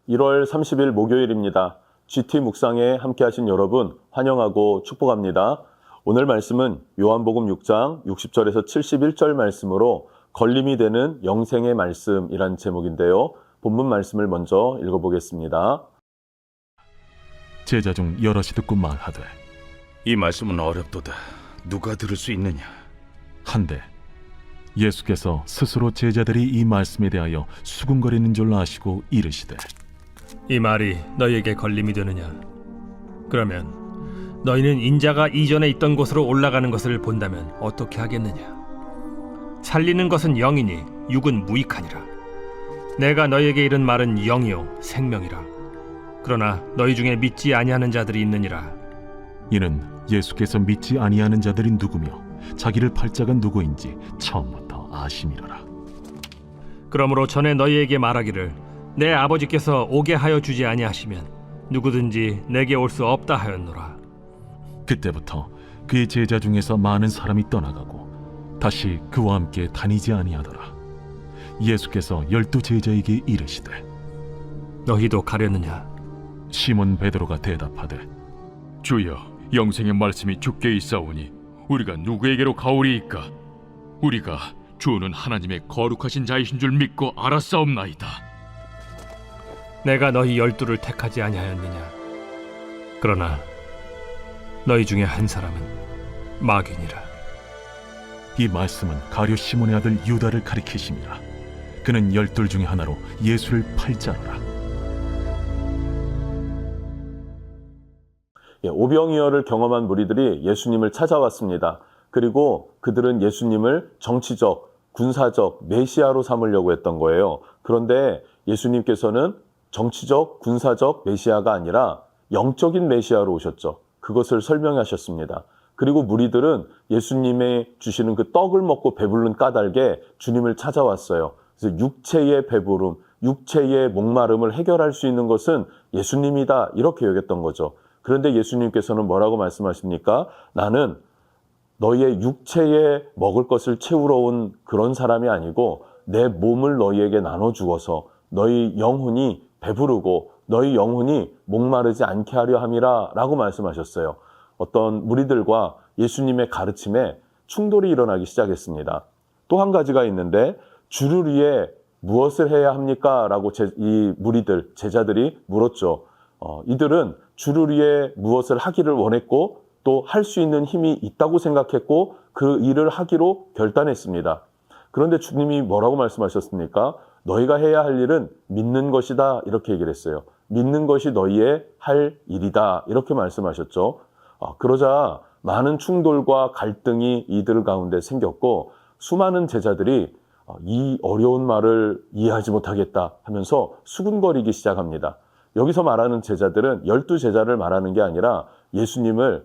1월 30일 목요일입니다. GT 묵상에 함께하신 여러분 환영하고 축복합니다. 오늘 말씀은 요한복음 6장 60절에서 71절 말씀으로 걸림이 되는 영생의 말씀이란 제목인데요. 본문 말씀을 먼저 읽어보겠습니다. 제자 중 여럿이 듣고 말하되 이 말씀은 어렵도다. 누가 들을 수 있느냐? 한데 예수께서 스스로 제자들이 이 말씀에 대하여 수군거리는 줄 아시고 이르시되 이 말이 너희에게 걸림이 되느냐? 그러면 너희는 인자가 이전에 있던 곳으로 올라가는 것을 본다면 어떻게 하겠느냐? 살리는 것은 영이니 육은 무익하니라. 내가 너희에게 이른 말은 영이요 생명이라. 그러나 너희 중에 믿지 아니하는 자들이 있느니라. 이는 예수께서 믿지 아니하는 자들이 누구며 자기를 팔 자가 누구인지 처음부터 아심이로라. 그러므로 전에 너희에게 말하기를 내 아버지께서 오게 하여 주지 아니하시면 누구든지 내게 올 수 없다 하였노라. 그때부터 그의 제자 중에서 많은 사람이 떠나가고 다시 그와 함께 다니지 아니하더라. 예수께서 12 제자에게 이르시되 너희도 가려느냐? 시몬 베드로가 대답하되 주여, 영생의 말씀이 주께 있사오니 우리가 누구에게로 가오리이까? 우리가 주는 하나님의 거룩하신 자이신 줄 믿고 알았사옵나이다. 내가 너희 12를 택하지 아니하였느냐? 그러나 너희 중에 한 사람은 마귀니라. 이 말씀은 가룟 시몬의 아들 유다를 가리키심이라. 그는 12 중에 하나로 예수를 팔 자로라. 오병이어를 경험한 무리들이 예수님을 찾아왔습니다. 그리고 그들은 예수님을 정치적, 군사적 메시아로 삼으려고 했던 거예요. 그런데 예수님께서는 정치적, 군사적 메시아가 아니라 영적인 메시아로 오셨죠. 그것을 설명하셨습니다. 그리고 무리들은 예수님의 주시는 그 떡을 먹고 배부른 까닭에 주님을 찾아왔어요. 그래서 육체의 배부름, 육체의 목마름을 해결할 수 있는 것은 예수님이다, 이렇게 여겼던 거죠. 그런데 예수님께서는 뭐라고 말씀하십니까? 나는 너희의 육체에 먹을 것을 채우러 온 그런 사람이 아니고 내 몸을 너희에게 나눠 주어서 너희 영혼이 배부르고 너희 영혼이 목마르지 않게 하려 함이라 라고 말씀하셨어요. 어떤 무리들과 예수님의 가르침에 충돌이 일어나기 시작했습니다. 또 한 가지가 있는데 주를 위해 무엇을 해야 합니까? 라고 이 무리들, 제자들이 물었죠. 이들은 주를 위해 무엇을 하기를 원했고 또 할 수 있는 힘이 있다고 생각했고 그 일을 하기로 결단했습니다. 그런데 주님이 뭐라고 말씀하셨습니까? 너희가 해야 할 일은 믿는 것이다, 이렇게 얘기를 했어요. 믿는 것이 너희의 할 일이다, 이렇게 말씀하셨죠. 그러자 많은 충돌과 갈등이 이들 가운데 생겼고 수많은 제자들이 이 어려운 말을 이해하지 못하겠다 하면서 수군거리기 시작합니다. 여기서 말하는 제자들은 12 제자를 말하는 게 아니라 예수님을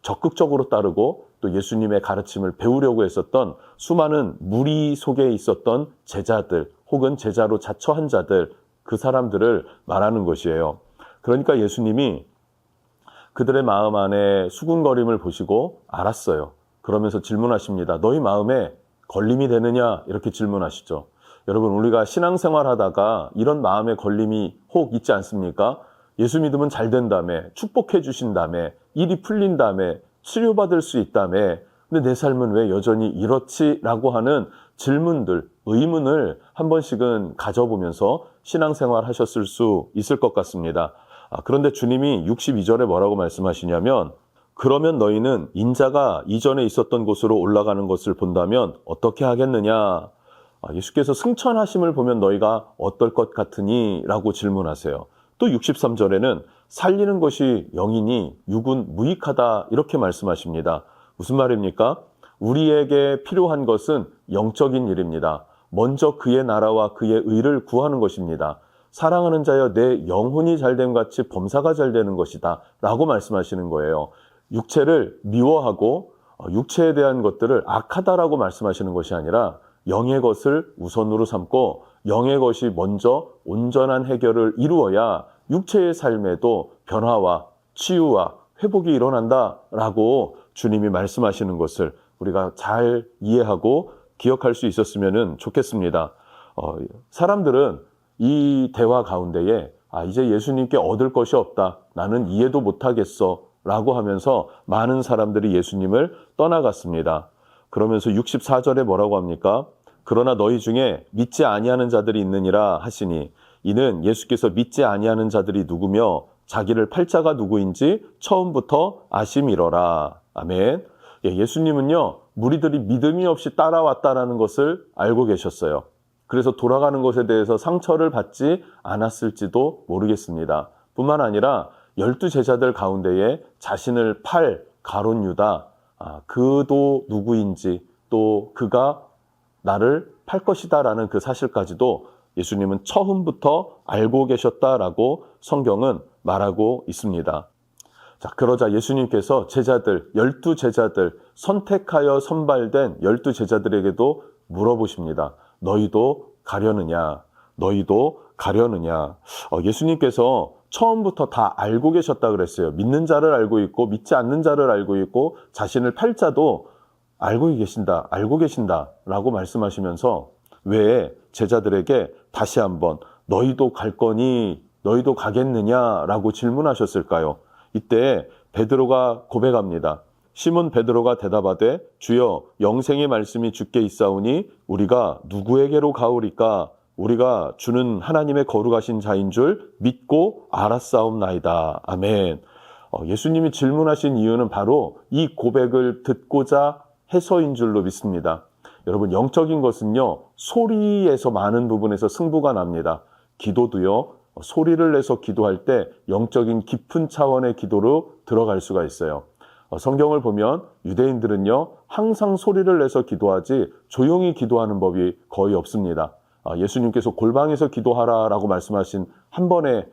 적극적으로 따르고 또 예수님의 가르침을 배우려고 했었던 수많은 무리 속에 있었던 제자들 혹은 제자로 자처한 자들, 그 사람들을 말하는 것이에요. 그러니까 예수님이 그들의 마음 안에 수군거림을 보시고 알았어요. 그러면서 질문하십니다. 너희 마음에 걸림이 되느냐? 이렇게 질문하시죠. 여러분, 우리가 신앙생활 하다가 이런 마음의 걸림이 혹 있지 않습니까? 예수 믿으면 잘 된다며, 축복해 주신다며, 일이 풀린다며, 치료받을 수 있다며, 근데 내 삶은 왜 여전히 이렇지? 라고 하는 질문들, 의문을 한 번씩은 가져보면서 신앙생활 하셨을 수 있을 것 같습니다. 그런데 주님이 62절에 뭐라고 말씀하시냐면, 그러면 너희는 인자가 이전에 있었던 곳으로 올라가는 것을 본다면 어떻게 하겠느냐? 예수께서 승천하심을 보면 너희가 어떨 것 같으니? 라고 질문하세요. 또 63절에는 살리는 것이 영이니 육은 무익하다, 이렇게 말씀하십니다. 무슨 말입니까? 우리에게 필요한 것은 영적인 일입니다. 먼저 그의 나라와 그의 의를 구하는 것입니다. 사랑하는 자여 내 영혼이 잘됨 같이 범사가 잘 되는 것이다 라고 말씀하시는 거예요. 육체를 미워하고 육체에 대한 것들을 악하다라고 말씀하시는 것이 아니라 영의 것을 우선으로 삼고 영의 것이 먼저 온전한 해결을 이루어야 육체의 삶에도 변화와 치유와 회복이 일어난다라고 주님이 말씀하시는 것을 우리가 잘 이해하고 기억할 수 있었으면 좋겠습니다. 사람들은 이 대화 가운데에 이제 예수님께 얻을 것이 없다. 나는 이해도 못하겠어. 라고 하면서 많은 사람들이 예수님을 떠나갔습니다. 그러면서 64절에 뭐라고 합니까? 그러나 너희 중에 믿지 아니하는 자들이 있느니라 하시니 이는 예수께서 믿지 아니하는 자들이 누구며 자기를 팔 자가 누구인지 처음부터 아심이러라. 아멘. 예수님은요, 무리들이 믿음이 없이 따라왔다라는 것을 알고 계셨어요. 그래서 돌아가는 것에 대해서 상처를 받지 않았을지도 모르겠습니다. 뿐만 아니라 12 제자들 가운데에 자신을 팔 가룟 유다, 그도 누구인지 또 그가 나를 팔 것이다라는 그 사실까지도 예수님은 처음부터 알고 계셨다라고 성경은 말하고 있습니다. 자, 그러자 예수님께서 제자들, 12 제자들, 선택하여 선발된 12 제자들에게도 물어보십니다. 너희도 가려느냐? 너희도 가려느냐? 예수님께서 처음부터 다 알고 계셨다 그랬어요. 믿는 자를 알고 있고 믿지 않는 자를 알고 있고 자신을 팔 자도 알고 계신다라고 말씀하시면서 왜 제자들에게 다시 한번 너희도 갈 거니 너희도 가겠느냐라고 질문하셨을까요? 이때 베드로가 고백합니다. 시몬 베드로가 대답하되 주여 영생의 말씀이 주께 있사오니 우리가 누구에게로 가오리까? 우리가 주는 하나님의 거룩하신 자인 줄 믿고 알았사옵나이다. 아멘. 예수님이 질문하신 이유는 바로 이 고백을 듣고자 해서인 줄로 믿습니다. 여러분, 영적인 것은요, 소리에서 많은 부분에서 승부가 납니다. 기도도요, 소리를 내서 기도할 때 영적인 깊은 차원의 기도로 들어갈 수가 있어요. 성경을 보면 유대인들은요, 항상 소리를 내서 기도하지 조용히 기도하는 법이 거의 없습니다. 예수님께서 골방에서 기도하라라고 말씀하신 한 번에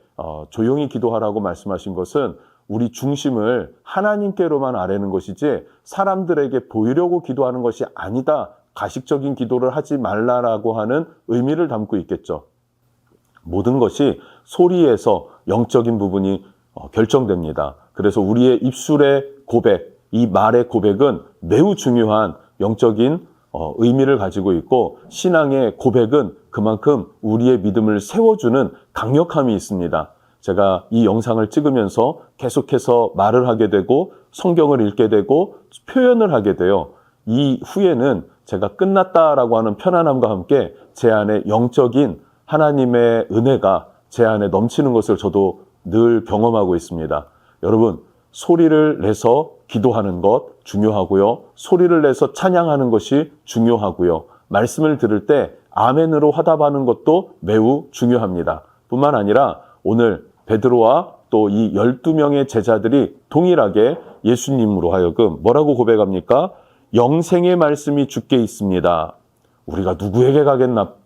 조용히 기도하라고 말씀하신 것은 우리 중심을 하나님께로만 아뢰는 것이지 사람들에게 보이려고 기도하는 것이 아니다. 가식적인 기도를 하지 말라라고 하는 의미를 담고 있겠죠. 모든 것이 소리에서 영적인 부분이 결정됩니다. 그래서 우리의 입술의 고백, 이 말의 고백은 매우 중요한 영적인 의미를 가지고 있고 신앙의 고백은 그만큼 우리의 믿음을 세워주는 강력함이 있습니다. 제가 이 영상을 찍으면서 계속해서 말을 하게 되고 성경을 읽게 되고 표현을 하게 돼요. 이 후에는 제가 끝났다라고 하는 편안함과 함께 제 안에 영적인 하나님의 은혜가 제 안에 넘치는 것을 저도 늘 경험하고 있습니다. 여러분, 소리를 내서 기도하는 것 중요하고요. 소리를 내서 찬양하는 것이 중요하고요. 말씀을 들을 때 아멘으로 화답하는 것도 매우 중요합니다. 뿐만 아니라 오늘 베드로와 또 이 12명의 제자들이 동일하게 예수님으로 하여금 뭐라고 고백합니까? 영생의 말씀이 주께 있습니다. 우리가 누구에게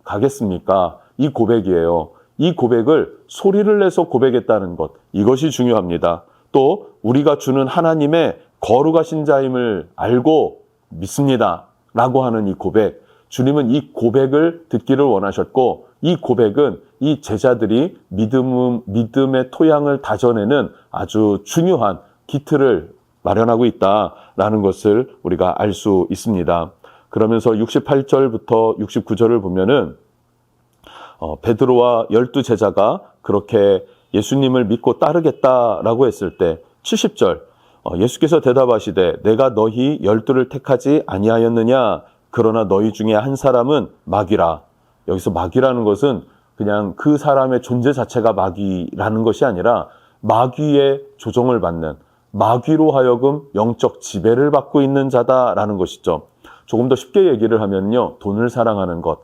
가겠습니까? 이 고백이에요. 이 고백을 소리를 내서 고백했다는 것, 이것이 중요합니다. 또 우리가 주는 하나님의 거룩하신 자임을 알고 믿습니다. 라고 하는 이 고백, 주님은 이 고백을 듣기를 원하셨고 이 고백은 이 제자들이 믿음의 토양을 다져내는 아주 중요한 기틀을 마련하고 있다라는 것을 우리가 알 수 있습니다. 그러면서 68절부터 69절을 보면은 베드로와 12 제자가 그렇게 예수님을 믿고 따르겠다라고 했을 때 70절 예수께서 대답하시되 내가 너희 12를 택하지 아니하였느냐? 그러나 너희 중에 한 사람은 마귀라. 여기서 마귀라는 것은 그냥 그 사람의 존재 자체가 마귀라는 것이 아니라 마귀의 조종을 받는, 마귀로 하여금 영적 지배를 받고 있는 자다라는 것이죠. 조금 더 쉽게 얘기를 하면요, 돈을 사랑하는 것,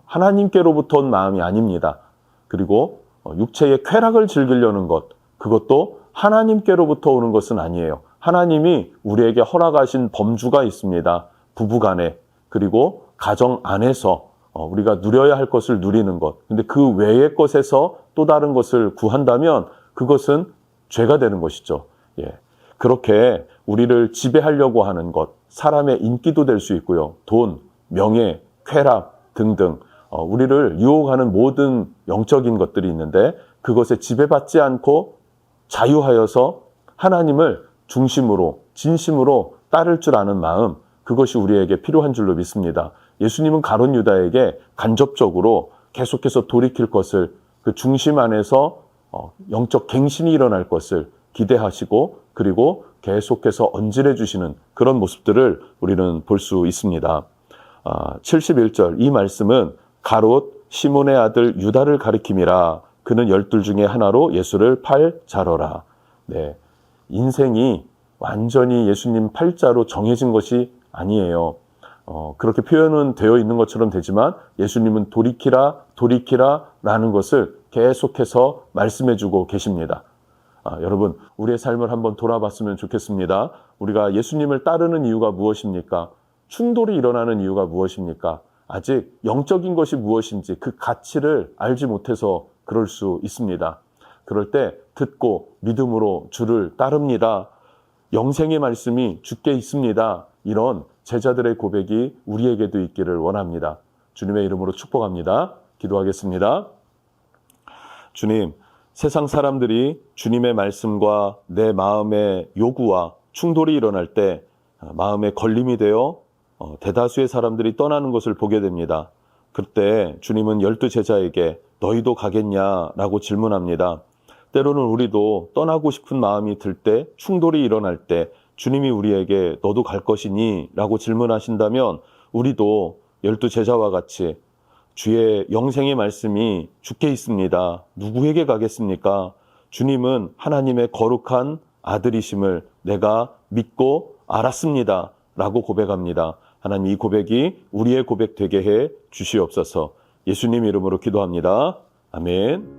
하나님께로부터 온 마음이 아닙니다. 그리고 육체의 쾌락을 즐기려는 것, 그것도 하나님께로부터 오는 것은 아니에요. 하나님이 우리에게 허락하신 범주가 있습니다. 부부간에, 그리고 가정 안에서 우리가 누려야 할 것을 누리는 것. 근데 그 외의 것에서 또 다른 것을 구한다면 그것은 죄가 되는 것이죠. 예. 그렇게 우리를 지배하려고 하는 것, 사람의 인기도 될 수 있고요. 돈, 명예, 쾌락 등등 우리를 유혹하는 모든 영적인 것들이 있는데 그것에 지배받지 않고 자유하여서 하나님을 중심으로 진심으로 따를 줄 아는 마음, 그것이 우리에게 필요한 줄로 믿습니다. 예수님은 가룟 유다에게 간접적으로 계속해서 돌이킬 것을 그 중심 안에서 영적 갱신이 일어날 것을 기대하시고 그리고 계속해서 언질해 주시는 그런 모습들을 우리는 볼 수 있습니다. 71절 이 말씀은 가롯 시몬의 아들 유다를 가리킴이라. 그는 12 중에 하나로 예수를 팔자러라. 네, 인생이 완전히 예수님 팔자로 정해진 것이 아니에요. 그렇게 표현은 되어 있는 것처럼 되지만 예수님은 돌이키라 라는 것을 계속해서 말씀해 주고 계십니다. 여러분, 우리의 삶을 한번 돌아봤으면 좋겠습니다. 우리가 예수님을 따르는 이유가 무엇입니까? 충돌이 일어나는 이유가 무엇입니까? 아직 영적인 것이 무엇인지 그 가치를 알지 못해서 그럴 수 있습니다. 그럴 때 듣고 믿음으로 주를 따릅니다. 영생의 말씀이 주께 있습니다. 이런 제자들의 고백이 우리에게도 있기를 원합니다. 주님의 이름으로 축복합니다. 기도하겠습니다. 주님, 세상 사람들이 주님의 말씀과 내 마음의 요구와 충돌이 일어날 때 마음에 걸림이 되어 대다수의 사람들이 떠나는 것을 보게 됩니다. 그때 주님은 12 제자에게 너희도 가겠냐라고 질문합니다. 때로는 우리도 떠나고 싶은 마음이 들 때, 충돌이 일어날 때 주님이 우리에게 너도 갈 것이니? 라고 질문하신다면 우리도 12 제자와 같이 주의 영생의 말씀이 주께 있습니다. 누구에게 가겠습니까? 주님은 하나님의 거룩한 아들이심을 내가 믿고 알았습니다. 라고 고백합니다. 하나님, 이 고백이 우리의 고백 되게 해 주시옵소서. 예수님 이름으로 기도합니다. 아멘.